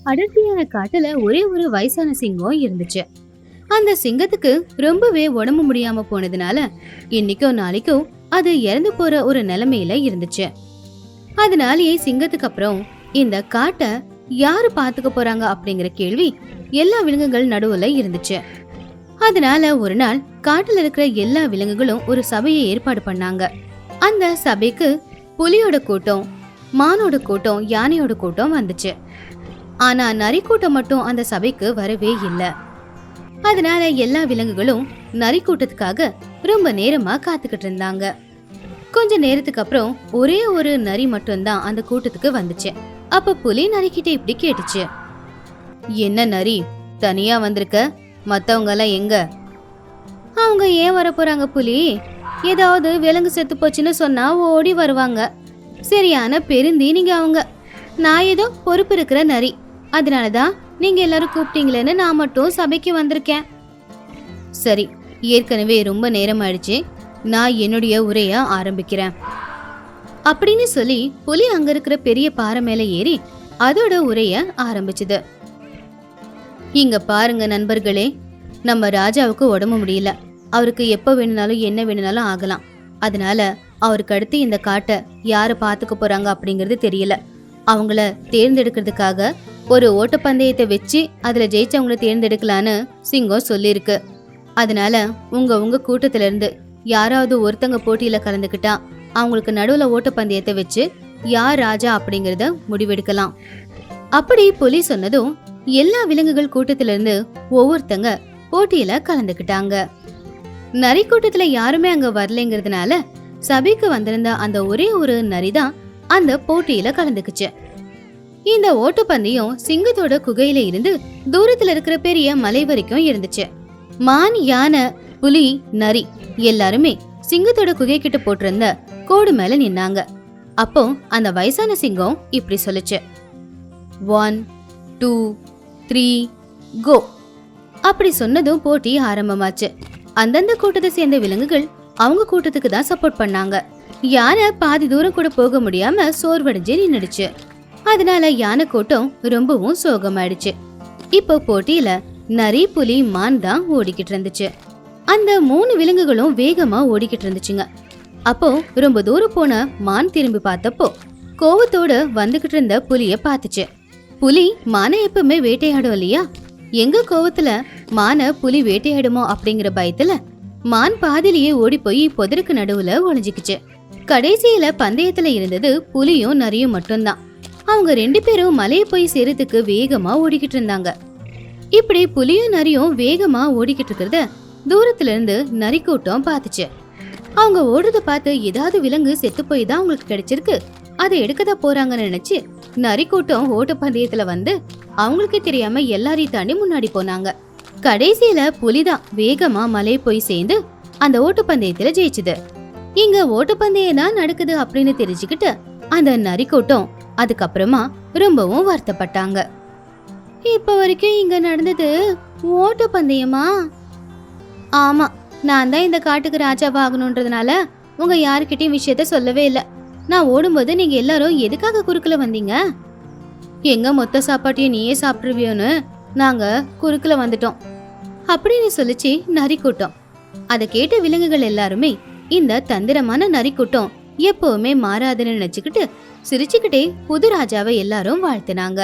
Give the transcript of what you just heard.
அடர்த்தியான காட்டுல ஒரே ஒரு வயசான சிங்கம் இருந்துச்சு. அந்த சிங்கத்துக்கு ரொம்பவே உடம்பு முடியாம போனதுனால இன்னைக்கோ நாளைக்கோ அது இறந்து போற ஒரு நிலைமையில இருந்துச்சு. அதனாலேயே சிங்கத்துக்கு அப்புறம் இந்த காட்டை யாரு பாத்துக்க போறாங்க அப்படிங்கிற கேள்வி எல்லா விலங்குகள் நடுவுல இருந்துச்சு. அதனால ஒரு நாள் காட்டுல இருக்கிற எல்லா விலங்குகளும் ஒரு சபையை ஏற்பாடு பண்ணாங்க. அந்த சபைக்கு புலியோட கூட்டம், மானோட கூட்டம், யானையோட கூட்டம் வந்துச்சு. ஆனா நரி கூட்டம் மட்டும் அந்த சபைக்கு வரவே இல்லை. அதனால எல்லா விலங்குகளும் நரி கூட்டத்துக்காக ரொம்ப நேரமா காத்துக்கிட்டு இருந்தாங்க. கொஞ்ச நேரத்துக்கு அப்புறம் ஒரே ஒரு நரி மட்டும்தான் அந்த கூட்டத்துக்கு வந்துச்சு. அப்ப புலி நரிக்கிட்ட இப்படி கேட்டுச்சு, என்ன நரி, தனியா வந்திருக்க? மத்தவங்க எல்லாம் எங்க? அவங்க ஏன் வர போறாங்க புலி? ஏதாவது விலங்கு செத்து போச்சுன்னு சொன்னா ஓடி வருவாங்க. சரியான பெருந்தீனிங்க அவங்க. நான் ஏதோ பொறுப்பு இருக்கிற நரி, அதனாலதான் நீங்க எல்லாரும் கூப்பிட்டீங்களேன்னு நான் மட்டும் சபைக்கு வந்திருக்கேன். சரி, ஏற்கனவே ரொம்ப நேரம் ஆயிடுச்சு, நான் என்னுடைய உரைய ஆரம்பிக்கிறேன் அப்படின்னு சொல்லி புலி அங்க இருக்கிற பெரிய பாறை மேல ஏறி அதோட உரைய ஆரம்பிச்சுது. இங்க பாருங்க நண்பர்களே, நம்ம ராஜாவுக்கு உடம்பு முடியல. அவருக்கு எப்ப வேணும்னாலும் என்ன வேணும்னாலும் ஆகலாம். அதனால அவருக்கு அடுத்து இந்த காட்டை யாரு பாத்துக்க போறாங்க அப்படிங்கறது தெரியல. அவங்கள தேர்ந்தெடுக்கிறதுக்காக ஒரு ஓட்டப்பந்தயத்தை வச்சு அதுல ஜெயிச்சவங்கள தேர்ந்தெடுக்கலான்னு சிங்கம் சொல்லிருக்கு. அதனால உங்க கூட்டத்துல இருந்து யாராவது ஒருத்தங்க போட்டியில கலந்துக்கிட்டா அவங்களுக்கு நடுவுல ஓட்டப்பந்தயத்தை வச்சு யார் ராஜா அப்படிங்கறத முடிவெடுக்கலாம். அப்படி புலி சொன்னதும் எல்லா விலங்குகள் கூட்டத்துல இருந்து ஒவ்வொருத்தங்க போட்டியில கலந்துக்கிட்டாங்க. நரி கூட்டத்துல யாருமே அங்க வரலைங்கிறதுனால சபைக்கு வந்திருந்த அந்த ஒரே ஒரு நரிதான் அந்த போட்டியில கலந்துக்குச்சு. இந்த ஓட்டப்பந்தயம் சிங்கத்தோட குகையில இருந்து தூரத்துல இருக்கிற பெரிய மலை வரைக்கும் இருந்துச்சு. மான், யானை, புலி, நரி எல்லாருமே சிங்கத்தோட குகை கிட்ட போட்டிருந்த கோடு மேல நின்னாங்க. அப்போ அந்த வயசான சிங்கம் இப்படி சொல்லுச்சு, 1 2 3 கோ. அப்படி சொன்னதும் போட்டி ஆரம்பமாச்சு. அந்தந்த கூட்டத்தை சேர்ந்த விலங்குகள் அவங்க கூட்டத்துக்கு தான் சப்போர்ட் பண்ணாங்க. யானை பாதி தூரம் கூட போக முடியாம சோர்வடைஞ்சு நின்னுடுச்சு. அதனால யானை கூட்டம் ரொம்பவும் சோகமாயிடுச்சு. இப்போ போட்டியில நரி, புலி, மான் தான் ஓடிக்கிட்டு இருந்துச்சு. அந்த 3 விலங்குகளும் வேகமா ஓடிக்கிட்டு இருந்துச்சுங்க. அப்போ ரொம்ப தூரம் போன மான் திரும்பி பார்த்தப்போ கோவத்தோட வந்துகிட்டு இருந்த புலிய பாத்துச்சு. புலி மானை எப்பவுமே வேட்டையாடும் இல்லையா? எங்க கோவத்துல மான புலி வேட்டையாடுமோ அப்படிங்கிற பயத்துல மான் பாதிலேயே ஓடி போய் புதருக்கு நடுவுல ஒளிஞ்சுக்குச்சு. கடைசியில பந்தயத்துல இருந்தது புலியும் நரியும் மட்டும்தான். அவங்க 2 பேரும் மலையை போய் சேரத்துக்கு வேகமா ஓடிக்கிட்டு இருந்தாங்க. இப்படி புலியும் நரியும் வேகமா ஓடிக்கிட்டு இருக்கிறத தூரத்துல இருந்து நரி கூட்டம் பாத்துச்சு. அவங்க ஓடுறத பார்த்து ஏதாவது விலங்கு செத்து போய் தான் அவங்களுக்கு கிடைச்சிருக்கு, அதை எடுக்கதான் போறாங்கன்னு நினைச்சு நரி கூட்டம் ஓட்டப்பந்தயத்துல வந்து அவங்களுக்கே தெரியாம எல்லாரையும் தாண்டி முன்னாடி போனாங்க. கடைசியில புலிதான் வேகமா மலையை போய் சேர்ந்து அந்த ஓட்டப்பந்தயத்துல ஜெயிச்சுது. இங்க ஓட்டப்பந்தயம் தான் நடக்குது அப்படின்னு தெரிஞ்சுக்கிட்டு அந்த நரி கூட்டம் அதுக்கப்புறமா ரொம்பவும் வருத்தப்பட்டாங்க. இப்ப வரைக்கும் இங்க நடந்தது ஓட்டப்பந்தயமா? ஆமா, நான் தான் இந்த காட்டுக்கு ராஜாவா ஆகணும்ன்றதுனால உங்க யாருக்கிட்டையும் விஷயத்த சொல்லவே இல்லை. நான் ஓடும்போது நீங்க எல்லாரும் எதுக்காக குறுக்குல வந்தீங்க? எங்க மொத்த சாப்பாட்டையும் நீயே சாப்பிடுவியோன்னு நாங்க குறுக்குல வந்துட்டோம் அப்படின்னு சொல்லிச்சு நரி கூட்டம். அதை கேட்ட விலங்குகள் எல்லாருமே இந்த தந்திரமான நரி கூட்டம் எப்பவுமே மாறாதுன்னு நினைச்சுக்கிட்டு சிரிச்சுக்கிட்டே புது ராஜாவை எல்லாரும் வாழ்த்தினாங்க.